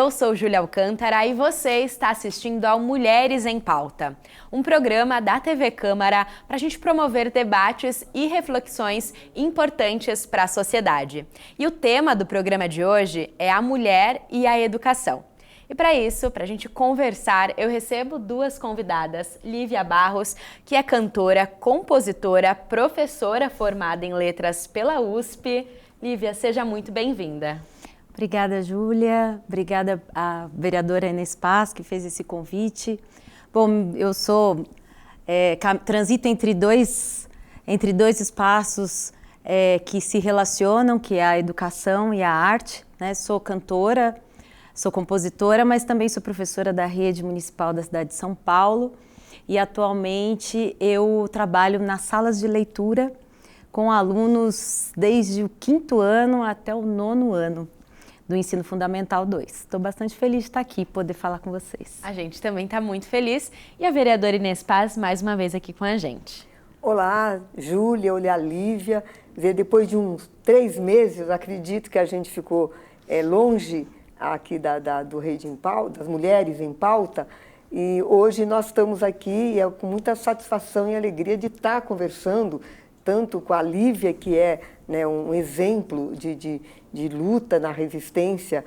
Eu sou Júlia Alcântara e você está assistindo ao Mulheres em Pauta, um programa da TV Câmara para a gente promover debates e reflexões importantes para a sociedade. E o tema do programa de hoje é a mulher e a educação. E para isso, para a gente conversar, eu recebo duas convidadas, Lívia Barros, que é cantora, compositora, professora formada em letras pela USP. Lívia, seja muito bem-vinda. Obrigada, Júlia. Obrigada à vereadora Inês Paz, que fez esse convite. Bom, eu transito entre dois espaços que se relacionam, que é a educação e a arte, né? Sou cantora, sou compositora, mas também sou professora da rede municipal da cidade de São Paulo e atualmente eu trabalho nas salas de leitura com alunos desde o 5º ano até o 9º ano do Ensino Fundamental 2. Estou bastante feliz de estar aqui e poder falar com vocês. A gente também está muito feliz e a vereadora Inês Paz mais uma vez aqui com a gente. Olá, Júlia, olá, Lívia. Depois de uns 3 meses, acredito que a gente ficou longe aqui do Rede em Pauta, das Mulheres em Pauta, e hoje nós estamos aqui com muita satisfação e alegria de estar conversando tanto com a Lívia, que é, né, um exemplo de luta na resistência,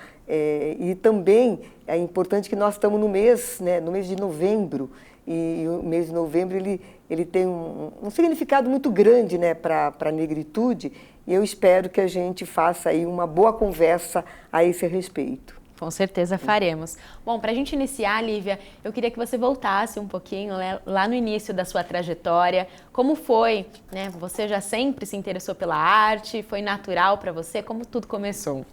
e também é importante que nós estamos no mês de novembro, e o mês de novembro ele tem um significado muito grande, né, para a negritude, e eu espero que a gente faça aí uma boa conversa a esse respeito. Com certeza faremos. Bom, para a gente iniciar, Lívia, eu queria que você voltasse um pouquinho lá no início da sua trajetória. Como foi, né? Você já sempre se interessou pela arte? Foi natural para você? Como tudo começou?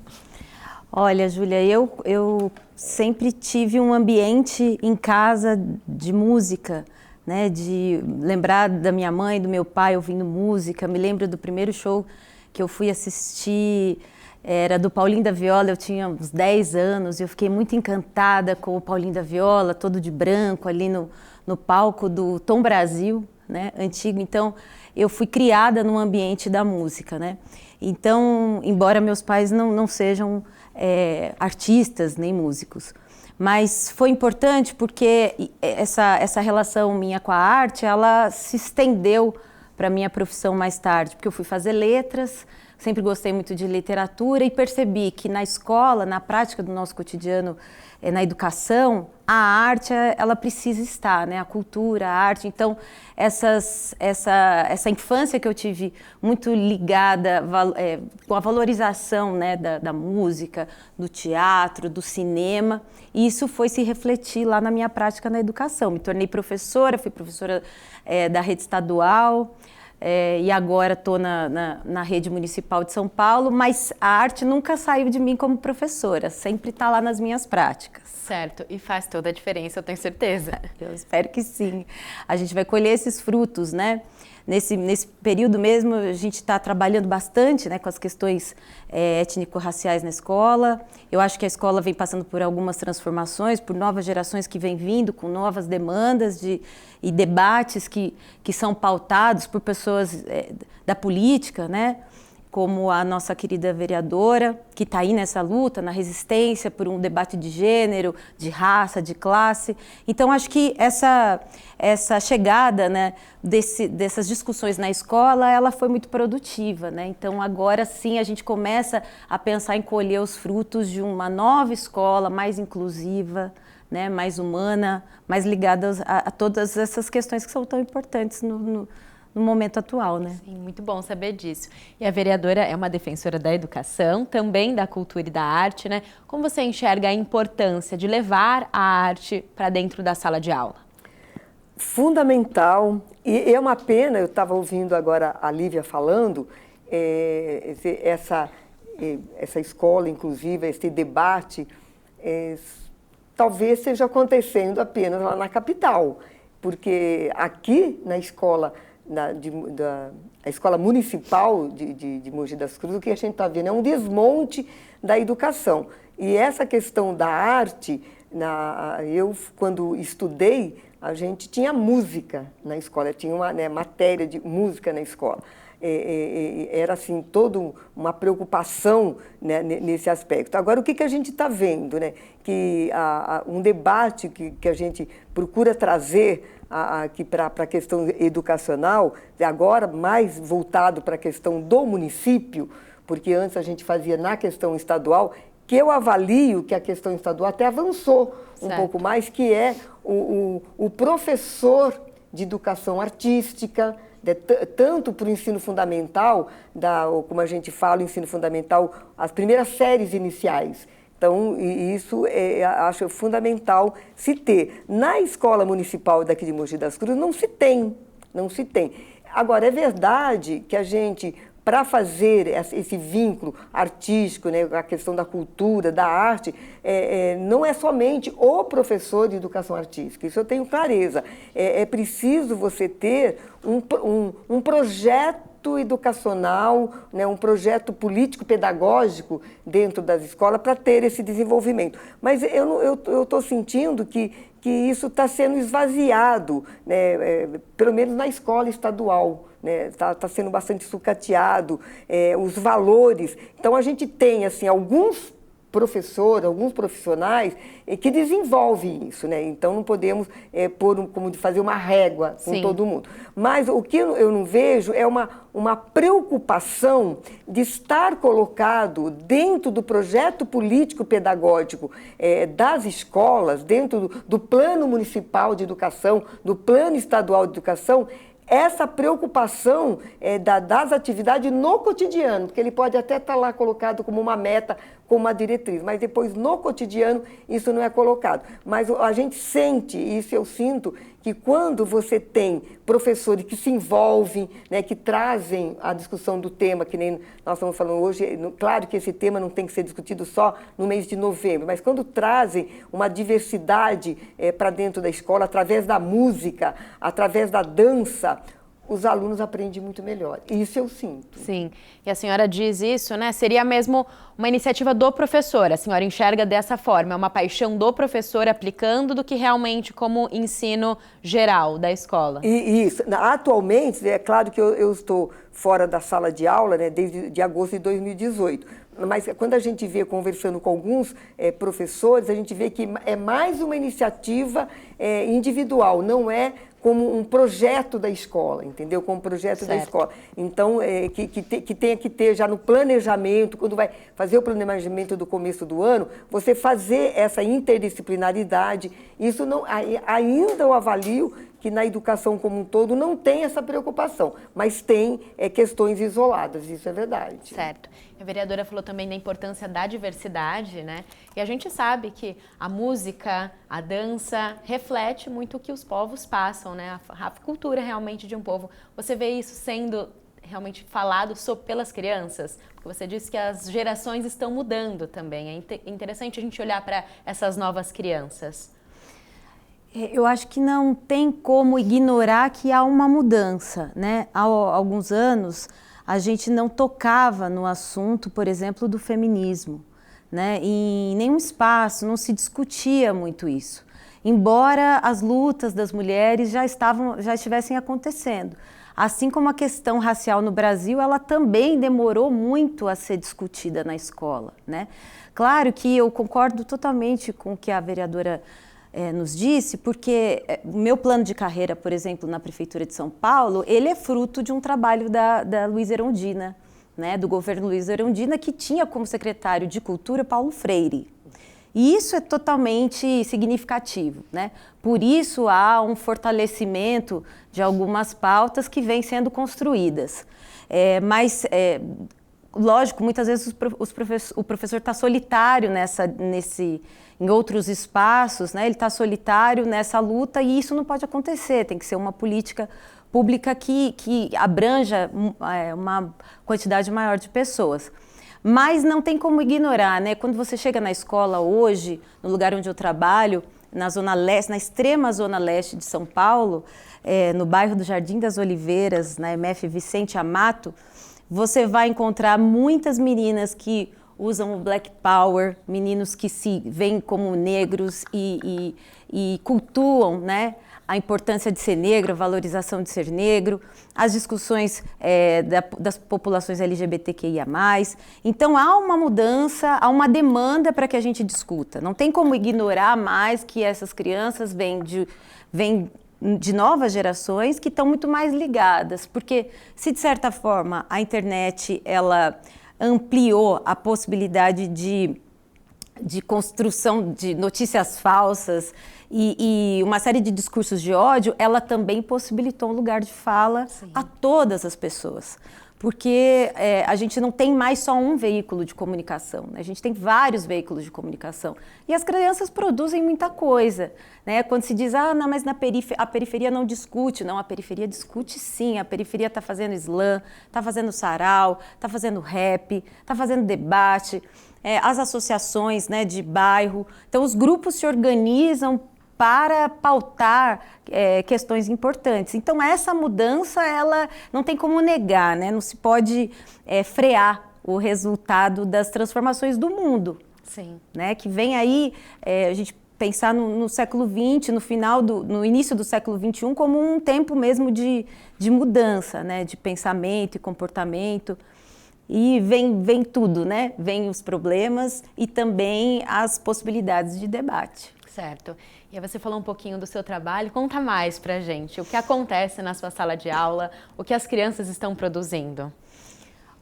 Olha, Júlia, eu sempre tive um ambiente em casa de música, né? De lembrar da minha mãe, do meu pai ouvindo música. Me lembro do primeiro show que eu fui assistir. Era do Paulinho da Viola, eu tinha uns 10 anos e eu fiquei muito encantada com o Paulinho da Viola, todo de branco ali no palco do Tom Brasil, né, antigo. Então, eu fui criada num ambiente da música, né? Então, embora meus pais não sejam artistas nem músicos, mas foi importante porque essa relação minha com a arte, ela se estendeu para a minha profissão mais tarde, porque eu fui fazer letras. Sempre gostei muito de literatura e percebi que na escola, na prática do nosso cotidiano, na educação, a arte ela precisa estar, né? A cultura, a arte. Então, essa infância que eu tive muito ligada com a valorização, né, da música, do teatro, do cinema, e isso foi se refletir lá na minha prática na educação. Me tornei professora, fui professora da rede estadual, e agora estou na rede municipal de São Paulo, mas a arte nunca saiu de mim como professora, sempre está lá nas minhas práticas. Certo, e faz toda a diferença, eu tenho certeza. Eu espero que sim. A gente vai colher esses frutos, né? Nesse período mesmo, a gente está trabalhando bastante, né, com as questões étnico-raciais na escola. Eu acho que a escola vem passando por algumas transformações, por novas gerações que vêm vindo com novas demandas e debates que são pautados por pessoas da política, né? Como a nossa querida vereadora, que está aí nessa luta, na resistência por um debate de gênero, de raça, de classe. Então, acho que essa chegada, né, dessas discussões na escola, ela foi muito produtiva, né? Então, agora sim, a gente começa a pensar em colher os frutos de uma nova escola mais inclusiva, né, mais humana, mais ligada a todas essas questões que são tão importantes no momento atual, né? Sim, muito bom saber disso. E a vereadora é uma defensora da educação, também da cultura e da arte, né? Como você enxerga a importância de levar a arte para dentro da sala de aula? Fundamental, e é uma pena, eu estava ouvindo agora a Lívia falando, essa escola inclusive, esse debate, talvez esteja acontecendo apenas lá na capital, porque aqui na escola, a escola municipal de Mogi das Cruzes, o que a gente está vendo é um desmonte da educação. E essa questão da arte, eu quando estudei, a gente tinha música na escola, tinha uma matéria de música na escola. era assim, toda uma preocupação, né, nesse aspecto. Agora, o que a gente está vendo, né? Que um debate que a gente procura trazer aqui para a questão educacional, agora mais voltado para a questão do município, porque antes a gente fazia na questão estadual, que eu avalio que a questão estadual até avançou um pouco mais, que é o professor de educação artística, tanto para o ensino fundamental, como a gente fala, o ensino fundamental, as primeiras séries iniciais. Então, isso acho fundamental se ter. Na escola municipal daqui de Mogi das Cruzes não se tem. Agora, é verdade que a gente, para fazer esse vínculo artístico, né, a questão da cultura, da arte, não é somente o professor de educação artística, isso eu tenho clareza. É preciso você ter um projeto educacional, né, um projeto político-pedagógico dentro das escolas para ter esse desenvolvimento. Mas eu estou sentindo que isso está sendo esvaziado, né, pelo menos na escola estadual. Está sendo bastante sucateado, os valores. Então, a gente tem assim, alguns profissionais que desenvolvem isso, né? Então não podemos como fazer uma régua com todo mundo. Mas o que eu não vejo é uma preocupação de estar colocado dentro do projeto político-pedagógico das escolas, dentro do plano municipal de educação, do plano estadual de educação, essa preocupação das atividades no cotidiano, porque ele pode até estar lá colocado como uma meta, como uma diretriz, mas depois no cotidiano isso não é colocado. Mas a gente sente, isso eu sinto, que quando você tem professores que se envolvem, né, que trazem a discussão do tema, que nem nós estamos falando hoje, claro que esse tema não tem que ser discutido só no mês de novembro, mas quando trazem uma diversidade para dentro da escola, através da música, através da dança, os alunos aprendem muito melhor. Isso eu sinto. Sim. E a senhora diz isso, né? Seria mesmo uma iniciativa do professor. A senhora enxerga dessa forma. É uma paixão do professor aplicando do que realmente como ensino geral da escola. Isso. Atualmente, é claro que eu estou fora da sala de aula, né, desde agosto de 2018. Mas quando a gente vê, conversando com alguns professores, a gente vê que é mais uma iniciativa individual, não é como um projeto da escola, entendeu? Como um projeto da escola. Então, que tenha que ter já no planejamento, quando vai fazer o planejamento do começo do ano, você fazer essa interdisciplinaridade. Isso não, ainda eu avalio que na educação como um todo não tem essa preocupação, mas tem questões isoladas, isso é verdade. Certo. A vereadora falou também da importância da diversidade, né? E a gente sabe que a música, a dança, reflete muito o que os povos passam, né? A cultura realmente de um povo. Você vê isso sendo realmente falado pelas crianças? Porque você disse que as gerações estão mudando também. É interessante a gente olhar para essas novas crianças. Eu acho que não tem como ignorar que há uma mudança, né? Há alguns anos a gente não tocava no assunto, por exemplo, do feminismo, né? Em nenhum espaço não se discutia muito isso, embora as lutas das mulheres já estivessem acontecendo. Assim como a questão racial no Brasil, ela também demorou muito a ser discutida na escola, né? Claro que eu concordo totalmente com o que a vereadora nos disse, porque o meu plano de carreira, por exemplo, na Prefeitura de São Paulo, ele é fruto de um trabalho da Luíza Erundina, né, do governo Luíza Erundina, que tinha como secretário de Cultura Paulo Freire. E isso é totalmente significativo, né? Por isso há um fortalecimento de algumas pautas que vêm sendo construídas. Lógico, muitas vezes o professor está solitário em outros espaços, né? Ele está solitário nessa luta e isso não pode acontecer, tem que ser uma política pública que abranja uma quantidade maior de pessoas. Mas não tem como ignorar, né? Quando você chega na escola hoje, no lugar onde eu trabalho, na Zona Leste, na extrema Zona Leste de São Paulo, no bairro do Jardim das Oliveiras, na MF Vicente Amato, você vai encontrar muitas meninas que usam o Black Power, meninos que se veem como negros e cultuam, né, a importância de ser negro, a valorização de ser negro, as discussões das populações LGBTQIA+. Então há uma mudança, há uma demanda para que a gente discuta. Não tem como ignorar mais que essas crianças vêm de novas gerações que estão muito mais ligadas, porque se de certa forma a internet ela ampliou a possibilidade de construção de notícias falsas e uma série de discursos de ódio, ela também possibilitou um lugar de fala a todas as pessoas. Porque a gente não tem mais só um veículo de comunicação, né? A gente tem vários veículos de comunicação. E as crianças produzem muita coisa, né? Quando se diz, não, mas a periferia não discute. Não, a periferia discute sim. A periferia está fazendo slam, está fazendo sarau, está fazendo rap, está fazendo debate. As associações, né, de bairro. Então, os grupos se organizam para pautar questões importantes. Então, essa mudança, ela não tem como negar, né? Não se pode frear o resultado das transformações do mundo. Sim. Né? Que vem aí, a gente pensar no século XX, no início do século XXI, como um tempo mesmo de mudança, né? De pensamento e comportamento. E vem tudo, né? Vem os problemas e também as possibilidades de debate. Certo. E aí você falou um pouquinho do seu trabalho. Conta mais pra gente. O que acontece na sua sala de aula? O que as crianças estão produzindo?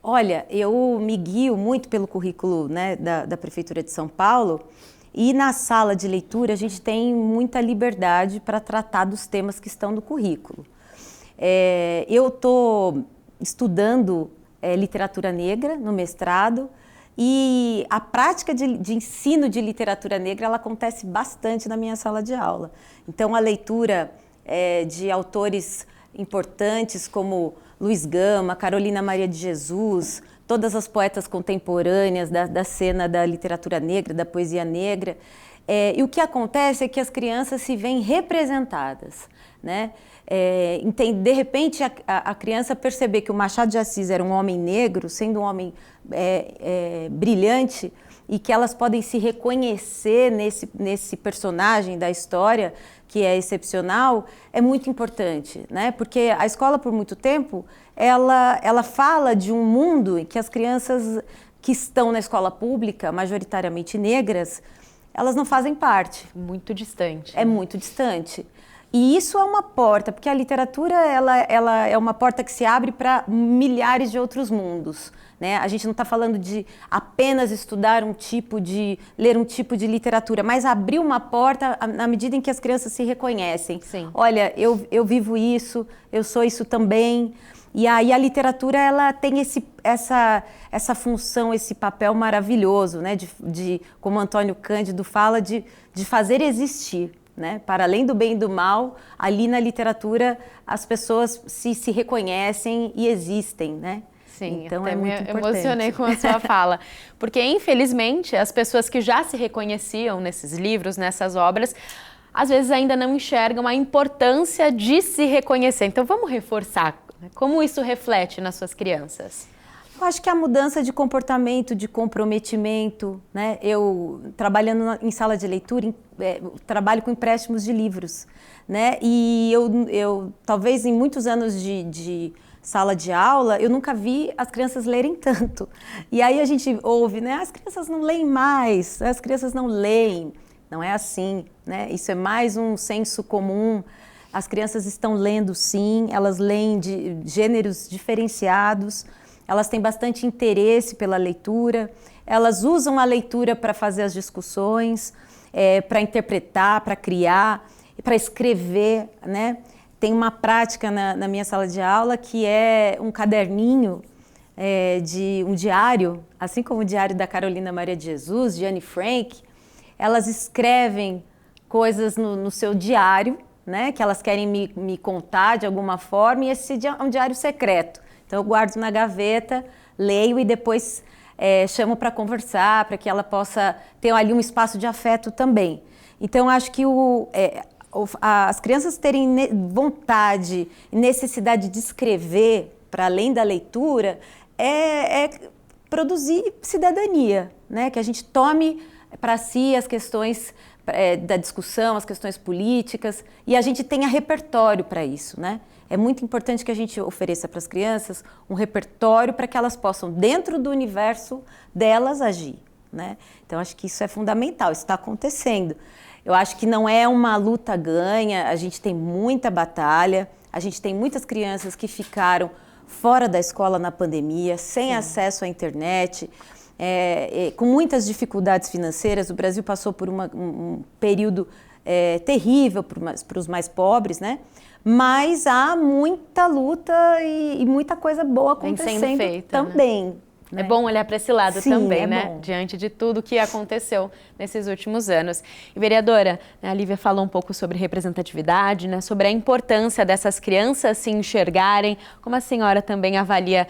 Olha, eu me guio muito pelo currículo, né, da Prefeitura de São Paulo. E na sala de leitura a gente tem muita liberdade para tratar dos temas que estão no currículo. Eu estou estudando literatura negra no mestrado e a prática de ensino de literatura negra ela acontece bastante na minha sala de aula. Então a leitura de autores importantes como Luiz Gama, Carolina Maria de Jesus, todas as poetas contemporâneas da cena da literatura negra, da poesia negra. E o que acontece é que as crianças se veem representadas, né? De repente a criança perceber que o Machado de Assis era um homem negro, sendo um homem brilhante, e que elas podem se reconhecer nesse personagem da história, que é excepcional, é muito importante, né? Porque a escola, por muito tempo, ela fala de um mundo em que as crianças que estão na escola pública, majoritariamente negras, elas não fazem parte. Muito distante. É muito distante. E isso é uma porta, porque a literatura ela é uma porta que se abre para milhares de outros mundos, né? A gente não está falando de apenas estudar ler um tipo de literatura, mas abrir uma porta na medida em que as crianças se reconhecem. Sim. Olha, eu vivo isso, eu sou isso também. E aí a literatura ela tem essa função, esse papel maravilhoso, né? Como Antônio Cândido fala, de fazer existir. Né? Para além do bem e do mal, ali na literatura as pessoas se reconhecem e existem, né? Sim, então até é muito me importante. emocionei com a sua fala, porque infelizmente as pessoas que já se reconheciam nesses livros, nessas obras, às vezes ainda não enxergam a importância de se reconhecer. Então vamos reforçar, né? Como isso reflete nas suas crianças? Eu acho que a mudança de comportamento, de comprometimento, né? Eu, trabalhando em sala de leitura, trabalho com empréstimos de livros, né? E eu talvez em muitos anos de sala de aula, eu nunca vi as crianças lerem tanto. E aí a gente ouve, né? As crianças não leem mais, as crianças não leem. Não é assim, né? Isso é mais um senso comum. As crianças estão lendo sim, elas leem de gêneros diferenciados. Elas têm bastante interesse pela leitura, elas usam a leitura para fazer as discussões, para interpretar, para criar, para escrever, né? Tem uma prática na minha sala de aula que é um caderninho, de um diário, assim como o diário da Carolina Maria de Jesus, de Anne Frank. Elas escrevem coisas no seu diário, né? Que elas querem me contar de alguma forma, e esse é um diário secreto. Então eu guardo na gaveta, leio e depois chamo para conversar, para que ela possa ter ali um espaço de afeto também. Então acho que as crianças terem vontade e necessidade de escrever para além da leitura é produzir cidadania, né? Que a gente tome para si as questões da discussão, as questões políticas, e a gente tenha repertório para isso, né? É muito importante que a gente ofereça para as crianças um repertório para que elas possam, dentro do universo delas, agir, né? Então, acho que isso é fundamental, isso está acontecendo. Eu acho que não é uma luta ganha, a gente tem muita batalha, a gente tem muitas crianças que ficaram fora da escola na pandemia, sem acesso à internet, com muitas dificuldades financeiras. O Brasil passou por um período terrível para os mais pobres, né? Mas há muita luta e muita coisa boa acontecendo feita, também. Né? É bom olhar para esse lado também, né? Bom. Diante de tudo que aconteceu nesses últimos anos. E, vereadora, a Lívia falou um pouco sobre representatividade, né? Sobre a importância dessas crianças se enxergarem. Como a senhora também avalia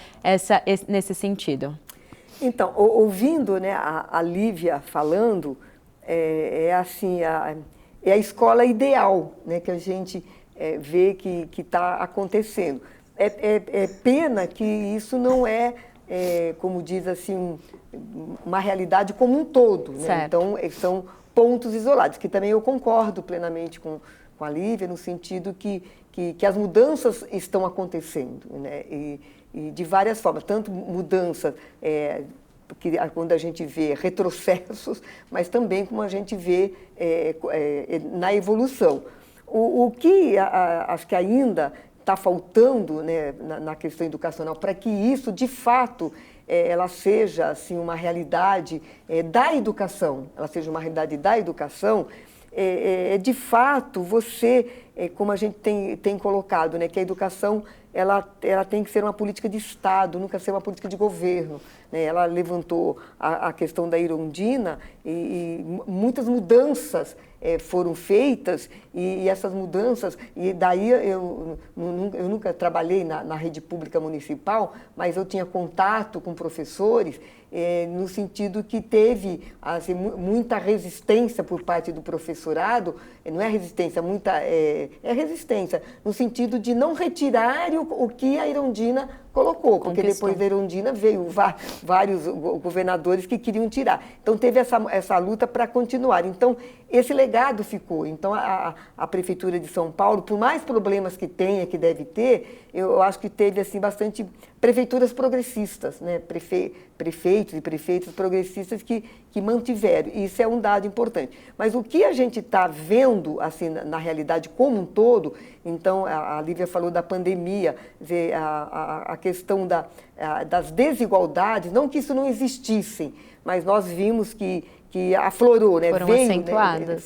nesse sentido? Então, ouvindo, né, a Lívia falando, assim, é a escola ideal, né, que a gente vê que está acontecendo. É pena que isso não como diz assim, uma realidade como um todo, né? Então, são pontos isolados, que também eu concordo plenamente com a Lívia, no sentido que as mudanças estão acontecendo, né? E de várias formas, tanto mudanças quando a gente vê retrocessos, mas também como a gente vê na evolução. O que acho que ainda está faltando, né, na questão educacional, para que isso, de fato, ela seja assim, uma realidade da educação, de fato, você, como a gente tem colocado, né, que a educação ela tem que ser uma política de Estado, nunca ser uma política de governo, né? Ela levantou a questão da Irondina e muitas mudanças foram feitas e essas mudanças, e daí eu nunca trabalhei na rede pública municipal, mas eu tinha contato com professores no sentido que teve assim, muita resistência por parte do professorado, não é resistência, é resistência, no sentido de não retirar o que a Irondina colocou, porque depois da Irondina veio vários governadores que queriam tirar. Então, teve essa luta para continuar. Então, esse legado ficou. Então, a Prefeitura de São Paulo, por mais problemas que tenha, que deve ter, eu acho que teve assim, bastante prefeituras progressistas, né? Prefeitos e prefeitas progressistas que mantiveram. E isso é um dado importante. Mas o que a gente está vendo assim, na realidade como um todo, então, a Lívia falou da pandemia, a questão das desigualdades, não que isso não existissem, mas nós vimos que aflorou, né? Foram acentuadas.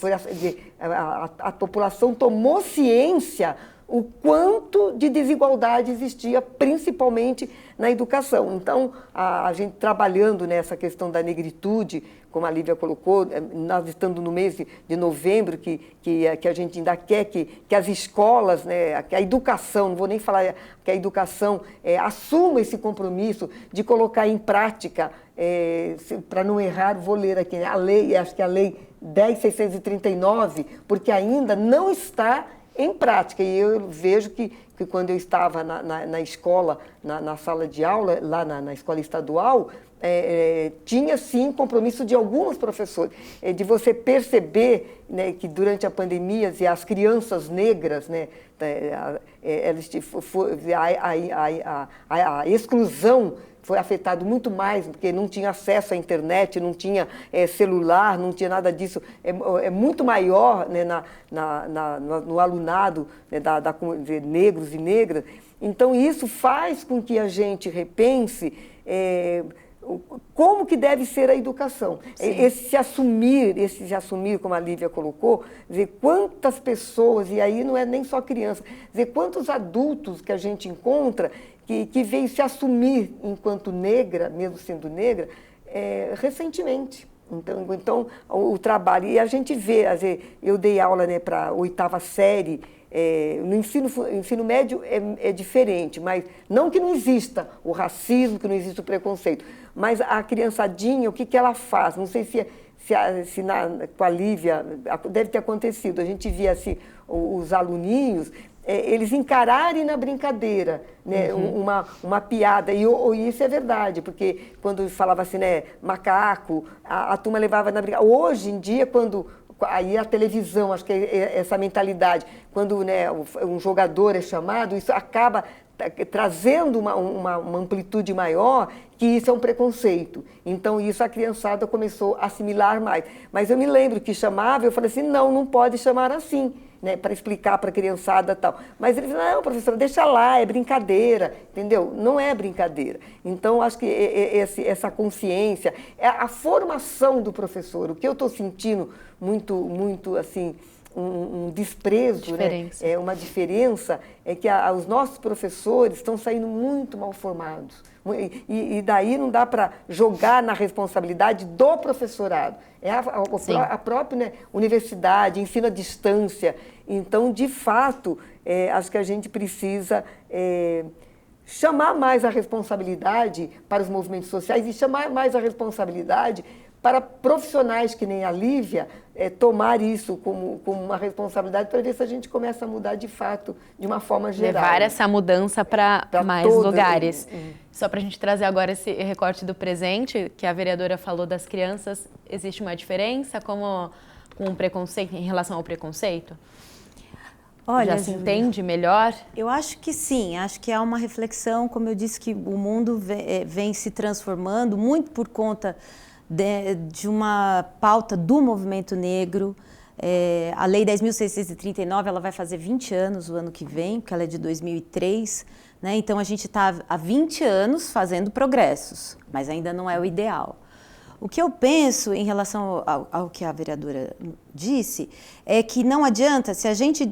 A população tomou ciência o quanto de desigualdade existia, principalmente na educação. Então, a gente trabalhando nessa questão da negritude, como a Lívia colocou, nós estamos no mês de novembro, que a gente ainda quer que as escolas, né, que a educação, não vou nem falar que a educação assuma esse compromisso de colocar em prática, para não errar, vou ler aqui, né, a lei, acho que a lei 10.639, porque ainda não está em prática. E eu vejo que quando eu estava na escola, na sala de aula, lá na escola estadual, tinha sim compromisso de alguns professores, de você perceber, né, que durante a pandemia as crianças negras, né, elas a exclusão foi afetado muito mais, porque não tinha acesso à internet, não tinha celular, não tinha nada disso. É muito maior, né, no alunado, né, de negros e negras. Então, isso faz com que a gente repense como que deve ser a educação. Esse se assumir, como a Lívia colocou, dizer quantas pessoas, e aí não é nem só criança, dizer quantos adultos que a gente encontra que veio se assumir enquanto negra, mesmo sendo negra, recentemente. Então, o trabalho, e a gente vê, eu dei aula, né, para a 8ª série, no ensino médio é diferente, mas não que não exista o racismo, que não exista o preconceito, mas a criançadinha, o que ela faz? Não sei com a Lívia deve ter acontecido, a gente via assim, os aluninhos, eles encararem na brincadeira, né, uma piada, e isso é verdade, porque quando falava assim, né, macaco, a turma levava na brincadeira. Hoje em dia, quando aí a televisão, acho que é essa mentalidade, quando, né, um jogador é chamado, isso acaba trazendo uma amplitude maior, que isso é um preconceito. Então, isso a criançada começou a assimilar mais. Mas eu me lembro que chamava, eu falei assim, não pode chamar assim, né, para explicar para a criançada e tal. Mas ele falou, não, professora, deixa lá, é brincadeira, entendeu? Não é brincadeira. Então, acho que essa consciência, a formação do professor, o que eu estou sentindo muito, assim, um desprezo, né? Uma diferença, é que os nossos professores estão saindo muito mal formados. E daí não dá para jogar na responsabilidade do professorado. É a própria, né, universidade, ensino à distância. Então, de fato, acho que a gente precisa chamar mais a responsabilidade para os movimentos sociais e chamar mais a responsabilidade para profissionais que nem a Lívia, tomar isso como uma responsabilidade para ver se a gente começa a mudar de fato, de uma forma geral. Levar essa mudança para mais lugares. Só para a gente trazer agora esse recorte do presente, que a vereadora falou das crianças, existe uma diferença com o preconceito, em relação ao preconceito? Olha, já se entende melhor? Eu acho que sim, acho que há uma reflexão, como eu disse, que o mundo vem se transformando muito por conta de uma pauta do movimento negro. A Lei 10.639, ela vai fazer 20 anos o ano que vem, porque ela é de 2003, né? Então a gente está há 20 anos fazendo progressos, mas ainda não é o ideal. O que eu penso em relação ao que a vereadora disse é que não adianta, se a gente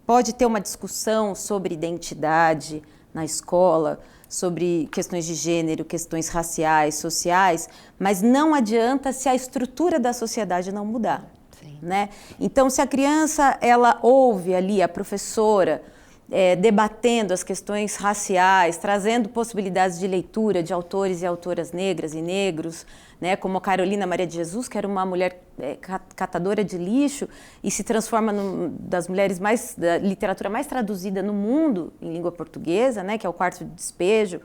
pode ter uma discussão sobre identidade na escola, sobre questões de gênero, questões raciais, sociais, mas não adianta se a estrutura da sociedade não mudar. Sim. Né? Então, se a criança ela ouve ali a professora debatendo as questões raciais, trazendo possibilidades de leitura de autores e autoras negras e negros, né, como a Carolina Maria de Jesus, que era uma mulher catadora de lixo e se transforma das mulheres da literatura mais traduzida no mundo em língua portuguesa, né, que é o Quarto de Despejo.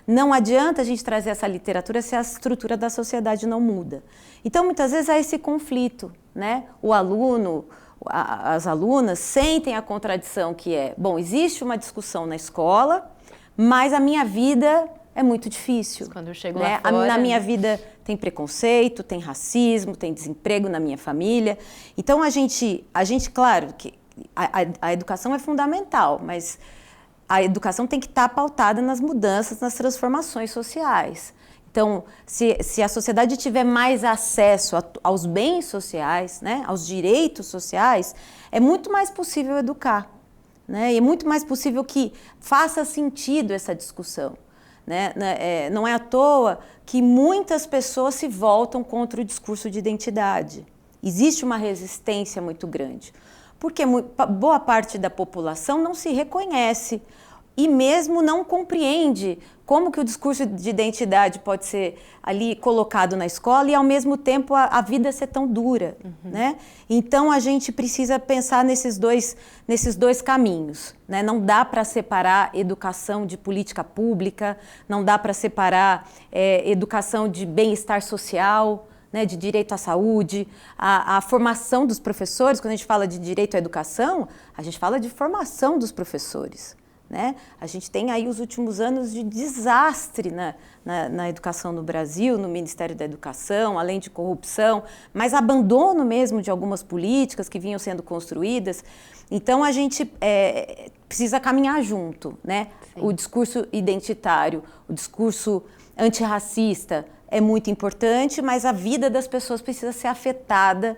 Não adianta a gente trazer essa literatura se a estrutura da sociedade não muda. Então, muitas vezes há esse conflito, né? O aluno, as alunas sentem a contradição que bom, existe uma discussão na escola, mas a minha vida é muito difícil. Quando eu chego lá fora... Na minha vida tem preconceito, tem racismo, tem desemprego na minha família. Então, a gente claro, que a educação é fundamental, mas a educação tem que estar pautada nas mudanças, nas transformações sociais. Então, se a sociedade tiver mais acesso aos bens sociais, né, aos direitos sociais, é muito mais possível educar, né, e é muito mais possível que faça sentido essa discussão. Né? Não é à toa que muitas pessoas se voltam contra o discurso de identidade. Existe uma resistência muito grande, porque boa parte da população não se reconhece e mesmo não compreende como que o discurso de identidade pode ser ali colocado na escola e, ao mesmo tempo, a vida ser tão dura. Uhum. Né? Então, a gente precisa pensar nesses dois caminhos. Né? Não dá para separar educação de política pública, não dá para separar educação de bem-estar social, né, de direito à saúde, a formação dos professores. Quando a gente fala de direito à educação, a gente fala de formação dos professores. Né? A gente tem aí os últimos anos de desastre na educação no Brasil, no Ministério da Educação, além de corrupção, mas abandono mesmo de algumas políticas que vinham sendo construídas. Então, a gente precisa caminhar junto. Né? O discurso identitário, o discurso antirracista é muito importante, mas a vida das pessoas precisa ser afetada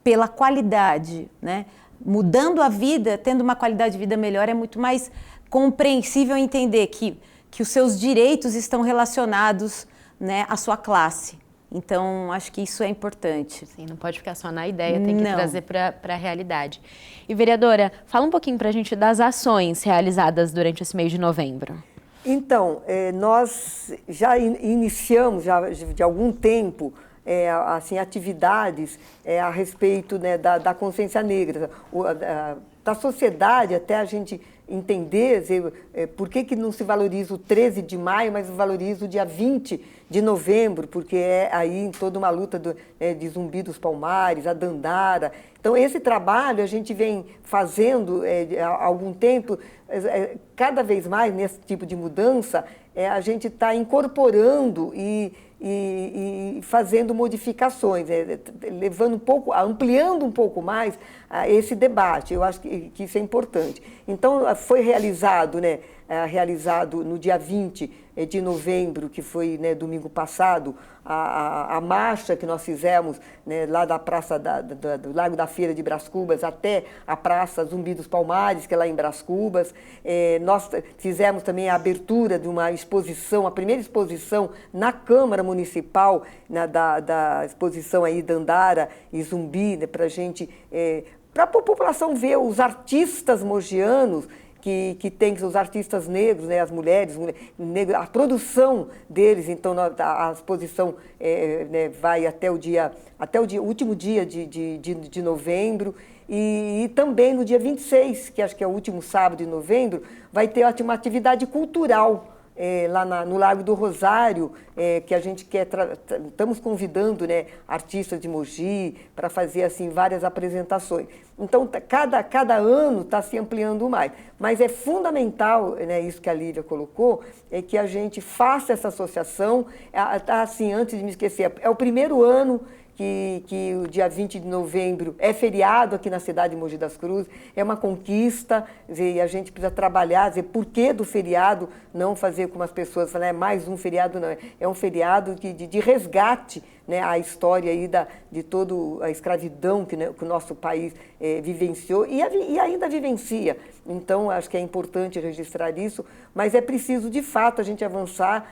pela qualidade, né? Mudando a vida, tendo uma qualidade de vida melhor, é muito mais compreensível entender que os seus direitos estão relacionados, né, à sua classe. Então, acho que isso é importante. Sim, não pode ficar só na ideia, tem que trazer para a realidade. E, vereadora, fala um pouquinho para a gente das ações realizadas durante esse mês de novembro. Então, nós já iniciamos, de algum tempo, assim, atividades a respeito, né, da consciência negra. da sociedade, até a gente entender por que não se valoriza o 13 de maio, mas valoriza o dia 20 de novembro, porque é aí toda uma luta de Zumbi dos Palmares, a Dandara. Então, esse trabalho a gente vem fazendo há algum tempo, cada vez mais nesse tipo de mudança, a gente está incorporando e fazendo modificações, levando um pouco, ampliando um pouco mais esse debate. Eu acho que isso é importante. Então, foi realizado, realizado no dia 20 de novembro, que foi, domingo passado, a marcha que nós fizemos, lá da praça do Largo da Feira de Brás Cubas até a Praça Zumbi dos Palmares, que é lá em Brás Cubas. Nós fizemos também a abertura de uma exposição, a primeira exposição na Câmara Municipal, da exposição aí Dandara e Zumbi, para a gente, para a população ver os artistas mogianos, que tem os artistas negros, as mulheres, a produção deles. Então, a exposição vai até o último dia de novembro. E também no dia 26, que acho que é o último sábado de novembro, vai ter uma atividade cultural lá no Lago do Rosário, que a gente estamos convidando artistas de Mogi para fazer assim várias apresentações. Então, cada ano está se ampliando mais. Mas é fundamental, isso que a Lívia colocou, é que a gente faça essa associação. Assim, antes de me esquecer, é o primeiro ano que o dia 20 de novembro é feriado aqui na cidade de Mogi das Cruzes, é uma conquista, e a gente precisa trabalhar, por que do feriado não fazer como as pessoas falam, mais um feriado, não, é um feriado de resgate, a história aí de toda a escravidão que o nosso país vivenciou e ainda vivencia. Então, acho que é importante registrar isso, mas é preciso, de fato, a gente avançar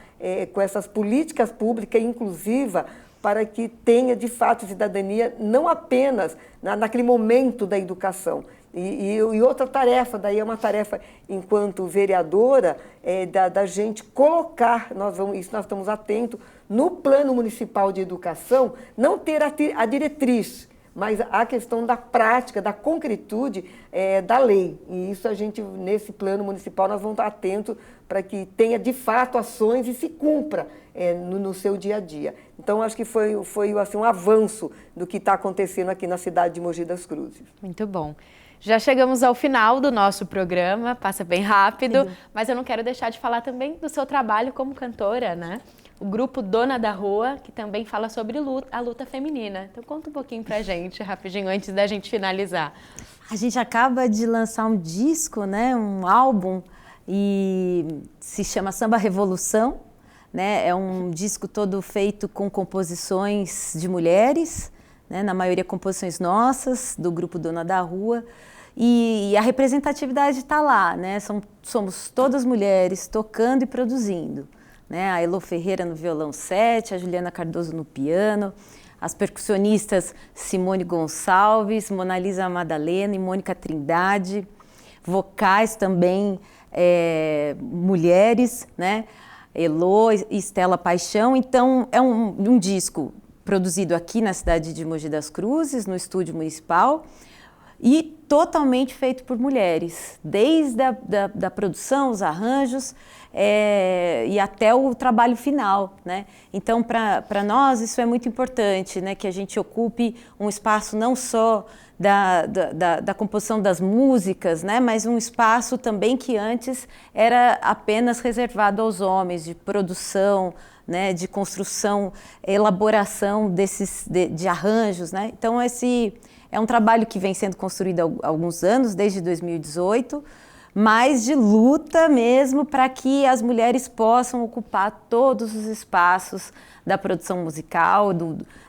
com essas políticas públicas inclusivas, para que tenha, de fato, cidadania, não apenas naquele momento da educação. E outra tarefa, daí é uma tarefa, enquanto vereadora, da gente colocar, isso nós estamos atentos, no Plano Municipal de Educação, não ter a diretriz, mas a questão da prática, da concretude da lei. E isso a gente, nesse plano municipal, nós vamos estar atentos para que tenha, de fato, ações e se cumpra no seu dia a dia. Então, acho que foi assim, um avanço do que está acontecendo aqui na cidade de Mogi das Cruzes. Muito bom. Já chegamos ao final do nosso programa, passa bem rápido, mas eu não quero deixar de falar também do seu trabalho como cantora, O grupo Dona da Rua, que também fala sobre a luta feminina. Então, conta um pouquinho pra gente, rapidinho, antes da gente finalizar. A gente acaba de lançar um disco, um álbum, e se chama Samba Revolução, É um disco todo feito com composições de mulheres, na maioria composições nossas, do grupo Dona da Rua, e a representatividade está lá, somos todas mulheres tocando e produzindo. A Elô Ferreira no violão 7, a Juliana Cardoso no piano, as percussionistas Simone Gonçalves, Monalisa Madalena e Mônica Trindade, vocais também mulheres, Elô e Estela Paixão. Então, é um disco produzido aqui na cidade de Mogi das Cruzes, no estúdio municipal, e totalmente feito por mulheres, desde a produção, os arranjos, e até o trabalho final, Então, para nós, isso é muito importante, que a gente ocupe um espaço não só da composição das músicas, mas um espaço também que antes era apenas reservado aos homens, de produção, de construção, elaboração de arranjos. Então, esse é um trabalho que vem sendo construído há alguns anos, desde 2018, mas de luta mesmo para que as mulheres possam ocupar todos os espaços da produção musical,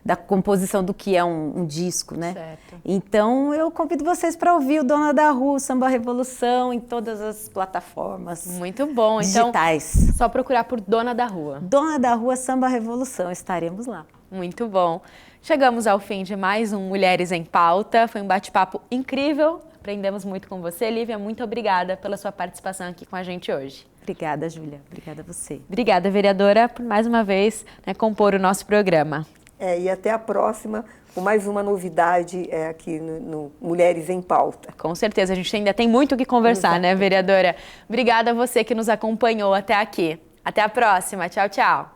da composição do que é um disco, Certo. Então, eu convido vocês para ouvir o Dona da Rua, o Samba Revolução, em todas as plataformas Muito bom. digitais. Então, só procurar por Dona da Rua. Dona da Rua, Samba Revolução, estaremos lá. Muito bom. Chegamos ao fim de mais um Mulheres em Pauta. Foi um bate-papo incrível. Aprendemos muito com você, Lívia. Muito obrigada pela sua participação aqui com a gente hoje. Obrigada, Júlia. Obrigada a você. Obrigada, vereadora, por mais uma vez compor o nosso programa. E até a próxima, com mais uma novidade aqui no Mulheres em Pauta. Com certeza, a gente ainda tem muito o que conversar, né, vereadora? Obrigada a você que nos acompanhou até aqui. Até a próxima. Tchau, tchau.